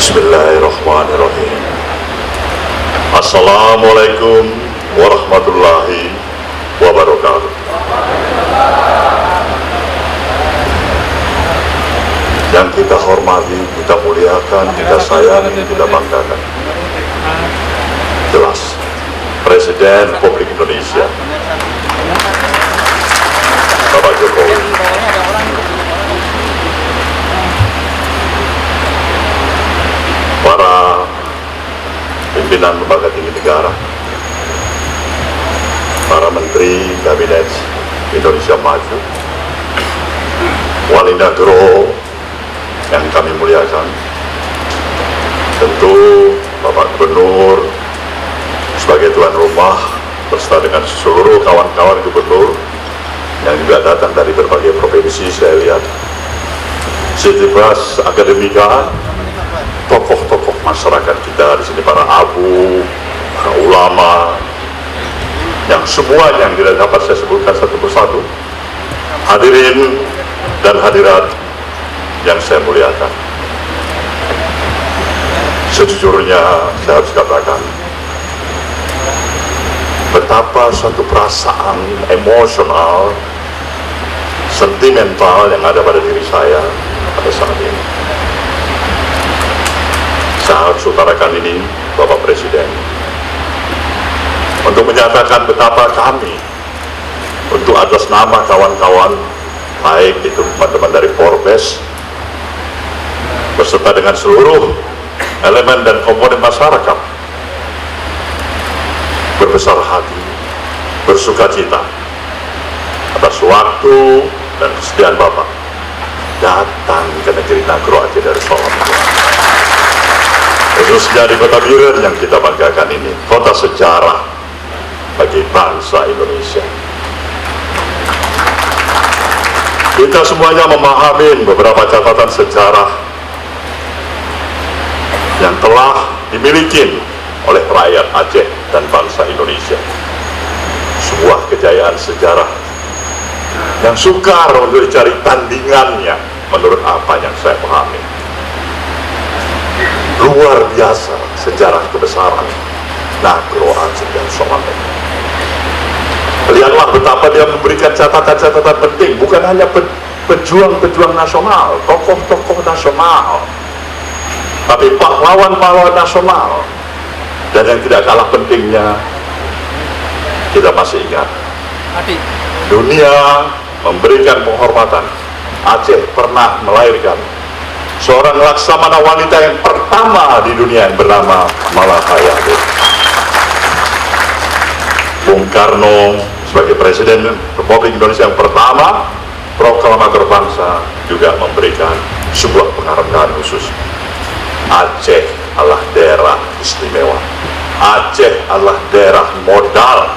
Bismillahirrahmanirrahim. Assalamualaikum warahmatullahi wabarakatuh. Yang kita hormati, kita muliakan, kita sayangi, kita banggakan. Jelas, Presiden Republik Indonesia Bapak Jokowi, para pimpinan lembaga tinggi negara, para menteri kabinet Indonesia Maju, wali negara yang kami muliakan, tentu Bapak Gubernur sebagai tuan rumah beserta dengan seluruh kawan-kawan gubernur yang juga datang dari berbagai provinsi. Saya lihat Sitifas akademika, tokoh-tokoh masyarakat kita di sini, para abu, para ulama, yang semuanya yang tidak dapat saya sebutkan satu persatu, hadirin dan hadirat yang saya muliakan. Sejujurnya saya harus katakan betapa suatu perasaan emosional, sentimental yang ada pada diri saya pada saat ini. Saya harus utarakan ini, Bapak Presiden, untuk menyatakan betapa kami, untuk atas nama kawan-kawan, baik itu teman-teman dari Polres, beserta dengan seluruh elemen dan komponen masyarakat, berbesar hati, bersuka cita atas waktu dan kesediaan Bapak datang ke negeri Nagro Aceh Darussalam, khususnya di Kota Biren yang kita banggakan ini, kota sejarah bagi bangsa Indonesia. Kita semuanya memahami beberapa catatan sejarah yang telah dimiliki oleh rakyat Aceh dan bangsa Indonesia. Sebuah kejayaan sejarah yang sukar untuk dicari tandingannya menurut apa yang saya pahami. Luar biasa sejarah kebesaran Nagro Aceh Darussalam. Lihatlah betapa dia memberikan catatan-catatan penting, bukan hanya pejuang-pejuang nasional, tokoh-tokoh nasional, tapi pahlawan-pahlawan nasional. Dan yang tidak kalah pentingnya, kita masih ingat, dunia memberikan penghormatan. Aceh pernah melahirkan seorang laksamana wanita yang pertama di dunia yang bernama Malahayati. Bung Karno sebagai Presiden Republik Indonesia yang pertama, proklamator bangsa, juga memberikan sebuah penghargaan khusus. Aceh adalah daerah istimewa, Aceh adalah daerah modal,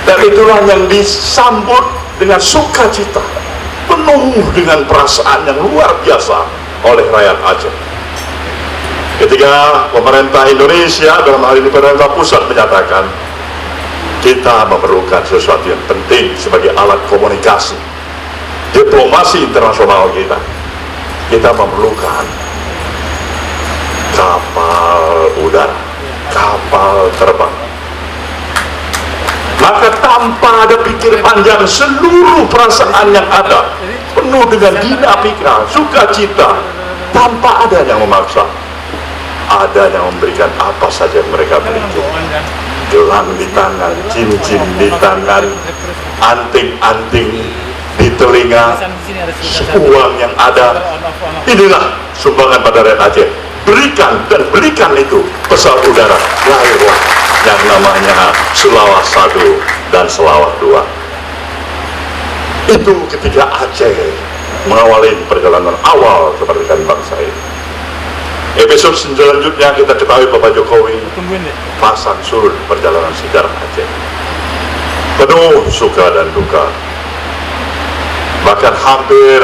dan itulah yang disambut dengan sukacita, penuh dengan perasaan yang luar biasa oleh rakyat Aceh. Ketika pemerintah Indonesia, dalam hal ini pemerintah pusat, menyatakan kita memerlukan sesuatu yang penting sebagai alat komunikasi diplomasi internasional kita memerlukan kapal udara, kapal terbang. Maka tanpa ada pikir panjang, seluruh perasaan yang ada penuh dengan dinamika, sukacita, tanpa ada yang memaksa, ada yang memberikan apa saja yang mereka miliki. Gelang di tangan, cincin di tangan, anting-anting di telinga, uang yang ada. Inilah sumbangan pada rakyat Aceh. Berikan, dan berikan itu pesawat udara lahirlah yang namanya Sulawak 1 dan Sulawak 2. Itu ketika Aceh mengawali perjalanan awal kemerdekaan bangsa ini. Episode selanjutnya kita ketahui Bapak Jokowi pasang surut perjalanan sejarah Aceh, penuh suka dan duka, bahkan hampir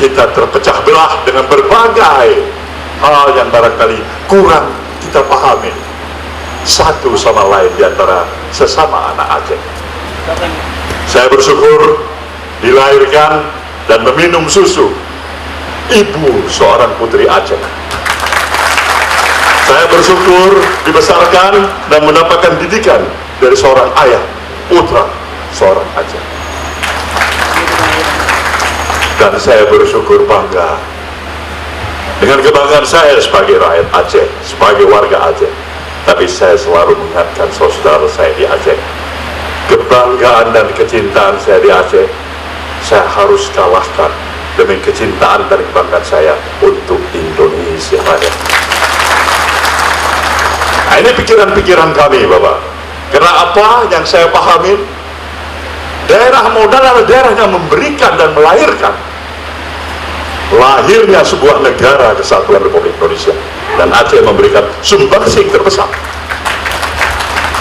kita terpecah belah dengan berbagai hal yang barangkali kurang kita pahami satu sama lain di antara sesama anak Aceh. Saya bersyukur dilahirkan dan meminum susu ibu seorang putri Aceh. Saya bersyukur dibesarkan dan mendapatkan didikan dari seorang ayah, putra seorang Aceh. Dan saya bersyukur bangga dengan kebanggaan saya sebagai rakyat Aceh, sebagai warga Aceh. Tapi saya selalu mengingatkan saudara saya di Aceh, kebanggaan dan kecintaan saya di Aceh, saya harus kalahkan demi kecintaan dan kebanggaan saya untuk Indonesia Raya. Nah, ini pikiran-pikiran kami, Bapak. Karena apa yang saya pahami, daerah modal adalah daerah yang memberikan dan melahirkan lahirnya sebuah negara kesatuan Republik Indonesia, dan Aceh memberikan sumbangsih terbesar.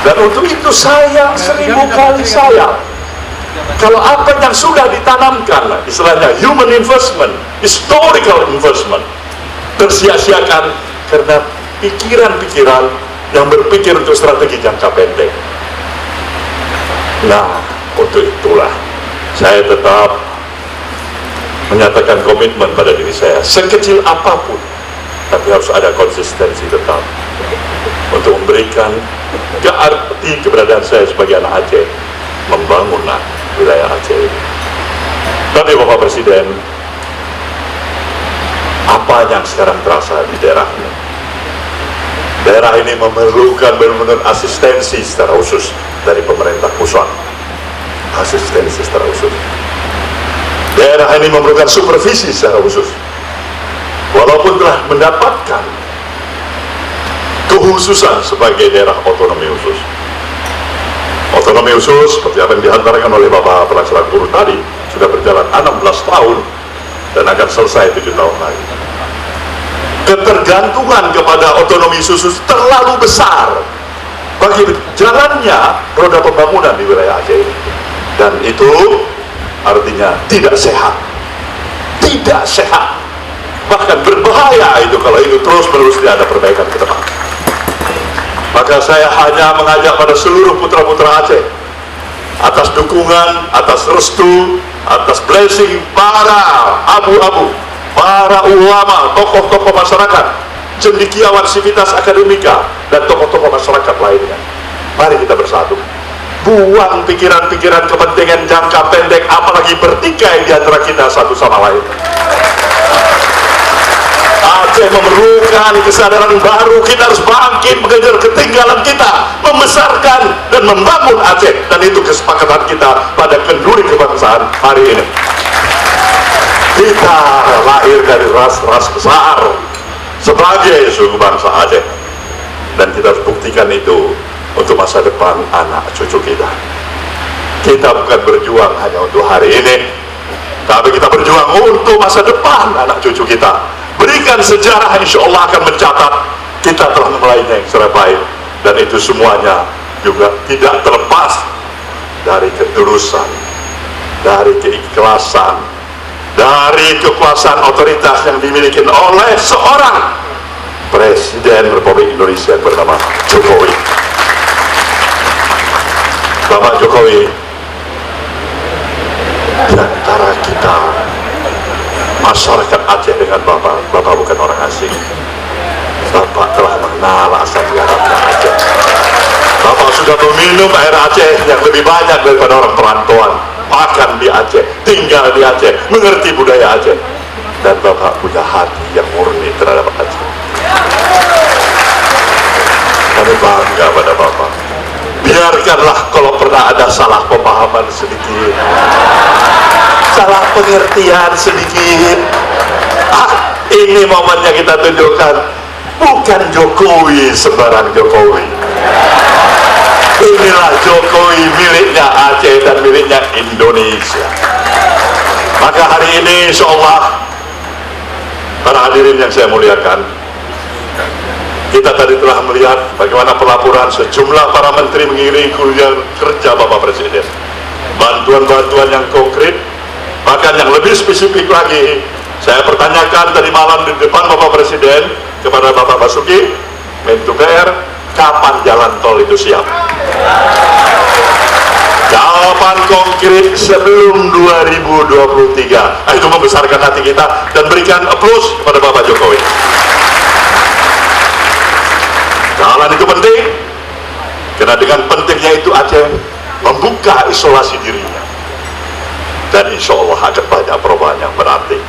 Dan untuk itu saya 1000 kali sayang kalau apa yang sudah ditanamkan, istilahnya human investment, historical investment, tersia-siakan karena pikiran-pikiran yang berpikir untuk strategi jangka pendek. Nah, untuk itulah saya tetap menyatakan komitmen pada diri saya, sekecil apapun, tapi harus ada konsistensi tetap untuk memberikan arti keberadaan saya sebagai anak Aceh, membangun wilayah Aceh ini. Tapi Bapak Presiden, apa yang sekarang terasa di daerah ini? Daerah ini memerlukan benar-benar asistensi secara khusus dari pemerintah pusat. Asistensi secara khusus. Daerah ini memerlukan supervisi secara khusus. Walaupun telah mendapatkan kekhususan sebagai daerah otonomi khusus. Otonomi khusus seperti apa yang dihantarkan oleh Bapak Pelaksana Guru tadi sudah berjalan 16 tahun dan akan selesai 7 tahun lagi. Ketergantungan kepada otonomi khusus terlalu besar bagi jalannya roda pembangunan di wilayah Aceh ini, dan itu artinya tidak sehat, bahkan berbahaya itu kalau itu terus-menerus tidak ada perbaikan ke depan. Maka saya hanya mengajak pada seluruh putra-putra Aceh, atas dukungan, atas restu, atas blessing para abu-abu, para ulama, tokoh-tokoh masyarakat, cendekiawan sivitas akademika, dan tokoh-tokoh masyarakat lainnya. Mari kita bersatu, buang pikiran-pikiran kepentingan jangka pendek, apalagi bertikai di antara kita satu sama lain. Aceh memerlukan kesadaran baru. Kita harus bangkit mengejar ketinggalan kita, membesarkan dan membangun Aceh, dan itu kesepakatan kita pada kenduri kebangsaan hari ini. Kita lahir dari ras-ras besar sebagai suku bangsa Aceh, dan kita harus buktikan itu untuk masa depan anak cucu kita. Kita bukan berjuang hanya untuk hari ini, tapi kita berjuang untuk masa depan anak cucu kita. Berikan sejarah, insya Allah akan mencatat kita telah memulainya yang secara baik, dan itu semuanya juga tidak terlepas dari ketulusan, dari keikhlasan, dari kekuasaan otoritas yang dimiliki oleh seorang Presiden Republik Indonesia bernama Jokowi. Bapak Jokowi, di antara kita masyarakat Aceh dengan Bapak bukan orang asing. Bapak telah mengenal asam garamnya Aceh. Bapak sudah meminum air Aceh yang lebih banyak daripada orang perantauan, makan di Aceh, tinggal di Aceh, mengerti budaya Aceh, dan Bapak punya hati yang murni terhadap Aceh. Kami bangga pada Bapak. Biarkanlah kalau pernah ada salah pemahaman sedikit, salah pengertian sedikit, ini momennya kita tunjukkan, bukan Jokowi sembarang Jokowi. Inilah Jokowi miliknya Aceh dan miliknya Indonesia. Maka hari ini insya Allah, para hadirin yang saya muliakan, kita tadi telah melihat bagaimana pelaporan sejumlah para menteri mengiringi kerja Bapak Presiden. Bantuan-bantuan yang konkret, bahkan yang lebih spesifik lagi, saya pertanyakan tadi malam di depan Bapak Presiden kepada Bapak Basuki, Mentu PR, kapan jalan tol itu siap? Jauh jawaban konkret sebelum 2023. Itu membesarkan hati kita dan berikan aplaus kepada Bapak Jokowi. Jalan itu penting, karena dengan pentingnya itu Aceh membuka isolasi dirinya, dan insya Allah akan banyak perubahan yang berarti.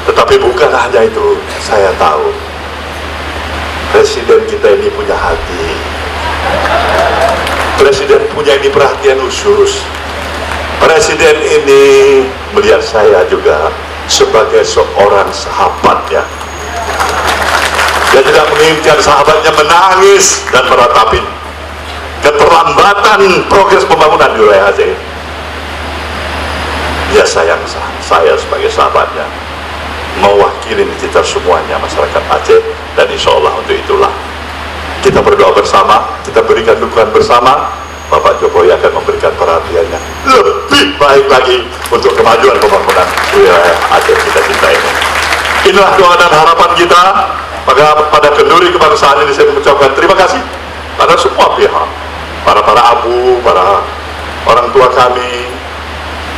Tetapi bukan hanya itu, saya tahu Presiden kita ini punya hati. Presiden punya ini perhatian khusus. Presiden ini melihat saya juga sebagai seorang sahabatnya. Dia tidak menginginkan sahabatnya menangis dan meratapi keterlambatan progres pembangunan di wilayah Aceh. Dia sayang saya sebagai sahabatnya, mewakili kita semuanya masyarakat Aceh, dan insya Allah untuk itulah kita berdoa bersama, kita berikan dukungan bersama. Bapak Jokowi akan memberikan perhatiannya lebih baik lagi untuk kemajuan pembangunan wilayah Aceh kita ini. Inilah doa dan harapan kita. Maka pada kenduri kebangsaan ini saya mengucapkan terima kasih pada semua pihak, para abu, para orang tua kami,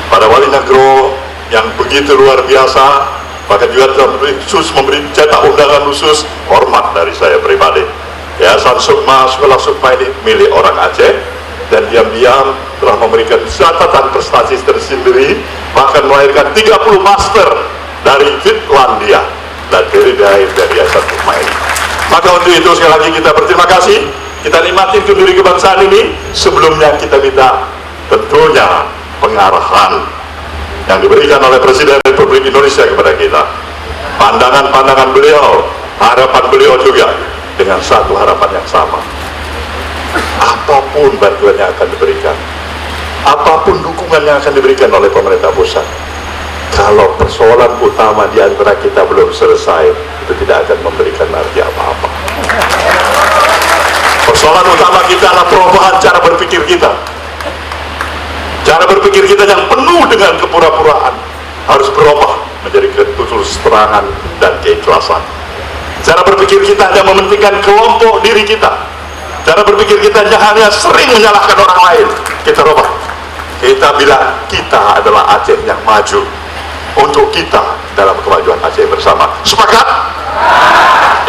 para wali negro yang begitu luar biasa, bahkan juga telah memberi cetak undangan khusus. Hormat dari saya pribadi. Yayasan Sukma, Sekolah Sukma ini milik orang Aceh, dan diam-diam telah memberikan catatan prestasi tersendiri, bahkan melahirkan 30 master dari Finlandia dan dari Yayasan Sukma ini. Maka untuk itu sekali lagi kita berterima kasih, kita nikmati kenduri kebangsaan ini. Sebelumnya kita minta tentunya pengarahan yang diberikan oleh Presiden Republik Indonesia kepada kita, pandangan-pandangan beliau, harapan beliau juga dengan satu harapan yang sama. Apapun bantuan yang akan diberikan, apapun dukungan yang akan diberikan oleh pemerintah pusat, kalau persoalan utama di antara kita belum selesai, itu tidak akan memberikan arti apa-apa. Persoalan utama kita adalah perubahan cara berpikir kita. Cara berpikir kita yang penuh dengan kepura-puraan harus berubah menjadi keturusterangan dan keikhlasan. Cara berpikir kita hanya mementingkan kelompok diri kita. Cara berpikir kita hanya sering menyalahkan orang lain. Kita rubah. Kita bilang kita adalah Aceh yang maju. Untuk kita dalam kemajuan Aceh bersama. Sepakat?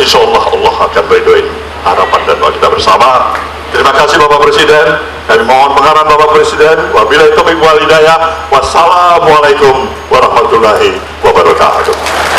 Insya Allah Allah akan beridoin harapan dan doa kita bersama. Terima kasih Bapak Presiden. Kami mohon pengarahan Bapak Presiden. Wabillahi taufiq wal hidayah. Wassalamualaikum warahmatullahi wabarakatuh.